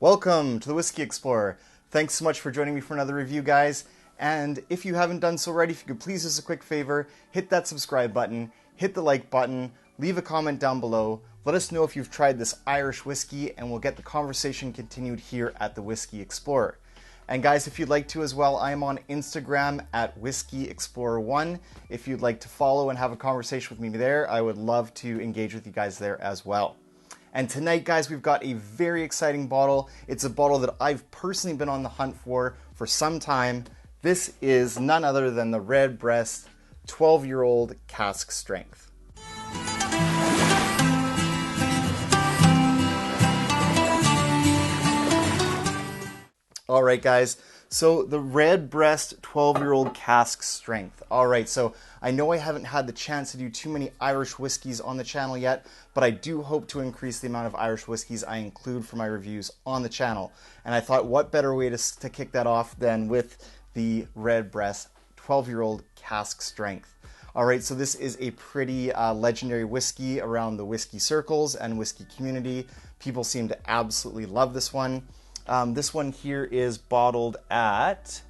Welcome to the Whiskey Explorer. Thanks so much for joining me for another review, guys. And if you haven't done so already, if you could please do us a quick favor, hit that subscribe button, hit the like button, leave a comment down below. Let us know if you've tried this Irish whiskey, and we'll get the conversation continued here at the Whiskey Explorer. And guys, if you'd like to as well, I am on Instagram at Whiskey Explorer1. If you'd like to follow and have a conversation with me there, I would love to engage with you guys there as well. And tonight, guys, we've got a very exciting bottle. It's a bottle that I've personally been on the hunt for some time. This is none other than the Redbreast 12-year Cask Strength. All right, guys. So the Redbreast 12-year Cask Strength. All right, so I know I haven't had the chance to do too many Irish whiskeys on the channel yet, but I do hope to increase the amount of Irish whiskeys I include for my reviews on the channel. And I thought, what better way to kick that off than with the Redbreast 12-year Cask Strength. All right, so this is a pretty legendary whiskey around the whiskey circles and whiskey community. People seem to absolutely love this one. This one here is bottled at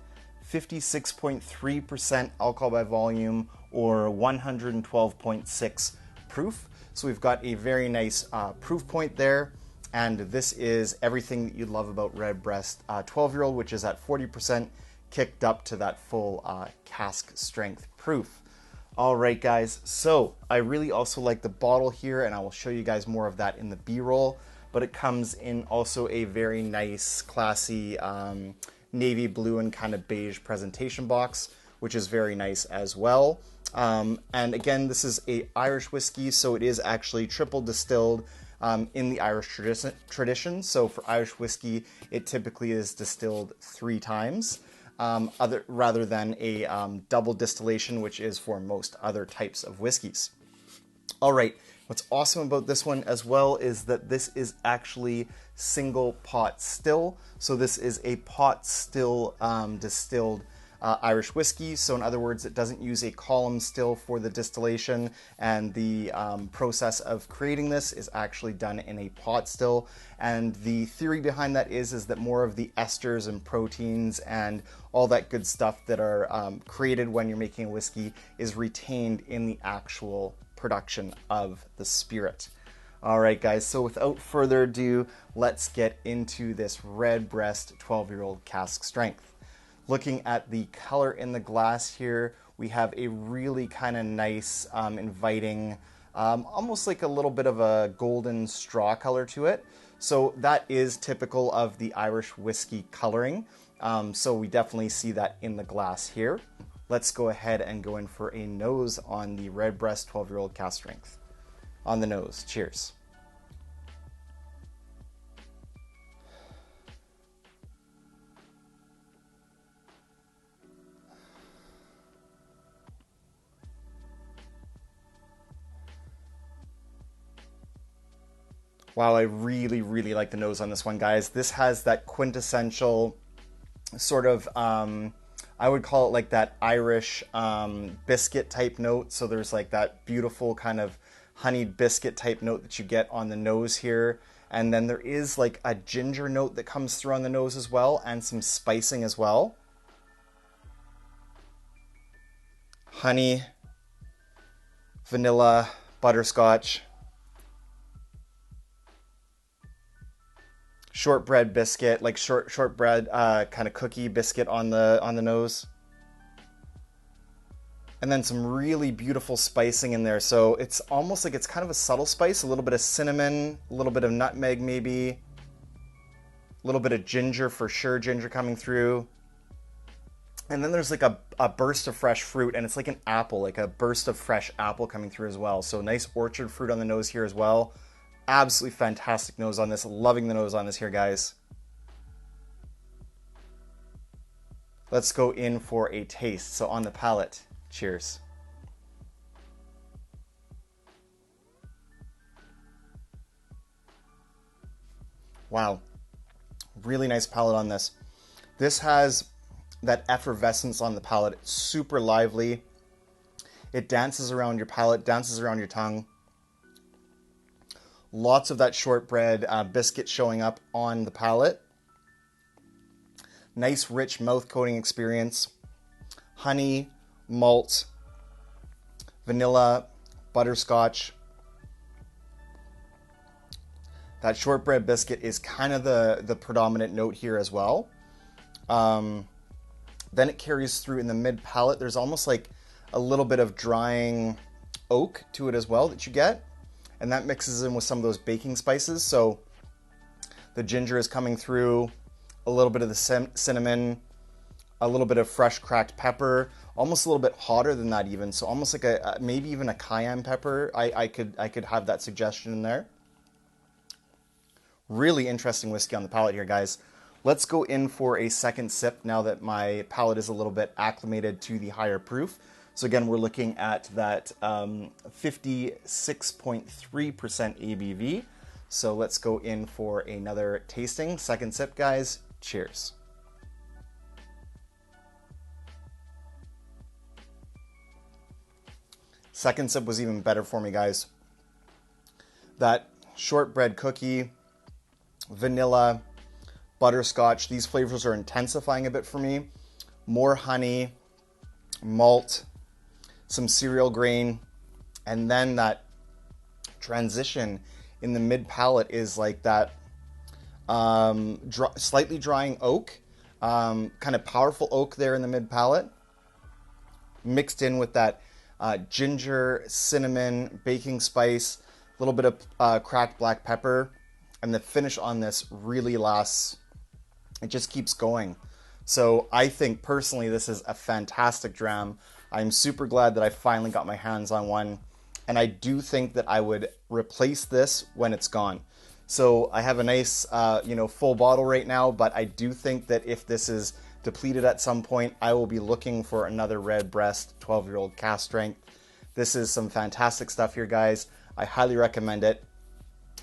56.3% alcohol by volume or 112.6 proof. So we've got a very nice proof point there. And this is everything that you'd love about Redbreast 12-year, which is at 40%, kicked up to that full cask strength proof. All right, guys. So I really also like the bottle here, and I will show you guys more of that in the B-roll. But it comes in also a very nice, classy navy blue and kind of beige presentation box, which is very nice as well. And again, this is a Irish whiskey, so it is actually triple distilled in the Irish tradition. So for Irish whiskey, it typically is distilled 3 times, rather than a double distillation, which is for most other types of whiskeys. All right. What's awesome about this one as well is that this is actually single pot still. So this is a pot still distilled Irish whiskey. So in other words, it doesn't use a column still for the distillation, and the process of creating this is actually done in a pot still. And the theory behind that is that more of the esters and proteins and all that good stuff that are created when you're making a whiskey is retained in the actual production of the spirit. All right, guys, so without further ado, let's get into this Redbreast 12-year Cask Strength. Looking at the color in the glass here, we have a really kind of nice, inviting, almost like a little bit of a golden straw color to it. So that is typical of the Irish whiskey coloring. So we definitely see that in the glass here. Let's go ahead and go in for a nose on the Redbreast 12-year Cask Strength. On the nose. Cheers. Wow, I really, really like the nose on this one, guys. This has that quintessential sort of I would call it like that Irish biscuit type note. So there's like that beautiful kind of honeyed biscuit type note that you get on the nose here. And then there is like a ginger note that comes through on the nose as well, and some spicing as well. Honey, vanilla, butterscotch, shortbread biscuit, like shortbread kind of cookie biscuit on the nose. And then some really beautiful spicing in there. So it's almost like it's kind of a subtle spice, a little bit of cinnamon, a little bit of nutmeg maybe, a little bit of ginger for sure, ginger coming through. And then there's like a burst of fresh fruit, and it's like an apple, like a burst of fresh apple coming through as well. So nice orchard fruit on the nose here as well. Absolutely fantastic nose on this. Loving the nose on this here, guys. Let's go in for a taste. So on the palate, cheers. Wow. Really nice palate on this. This has that effervescence on the palate. It's super lively. It dances around your palate, dances around your tongue. Lots of that shortbread biscuit showing up on the palate. Nice, rich mouth coating experience. Honey, malt, vanilla, butterscotch. That shortbread biscuit is kind of the predominant note here as well. Then it carries through in the mid palate. There's almost like a little bit of drying oak to it as well that you get. And that mixes in with some of those baking spices. So the ginger is coming through, a little bit of the cinnamon, a little bit of fresh cracked pepper, almost a little bit hotter than that even. So almost like maybe even a cayenne pepper. I could have that suggestion in there. Really interesting whiskey on the palate here, guys. Let's go in for a second sip now that my palate is a little bit acclimated to the higher proof. So again, we're looking at that 56.3% ABV. So let's go in for another tasting. Second sip, guys. Cheers. Second sip was even better for me, guys. That shortbread cookie, vanilla, butterscotch, these flavors are intensifying a bit for me. More honey, malt, some cereal grain, and then that transition in the mid palate is like that slightly drying oak, kind of powerful oak there in the mid palate, mixed in with that ginger, cinnamon, baking spice, a little bit of cracked black pepper, and the finish on this really lasts. It just keeps going. So I think personally this is a fantastic dram. I'm super glad that I finally got my hands on one, and I do think that I would replace this when it's gone. So I have a nice, full bottle right now, but I do think that if this is depleted at some point, I will be looking for another Redbreast 12-year-old Cask Strength. This is some fantastic stuff here, guys. I highly recommend it.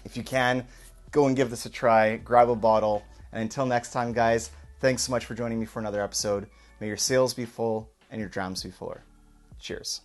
If you can, go and give this a try, grab a bottle, and until next time, guys, thanks so much for joining me for another episode. May your sails be full and your drams be fuller. Cheers.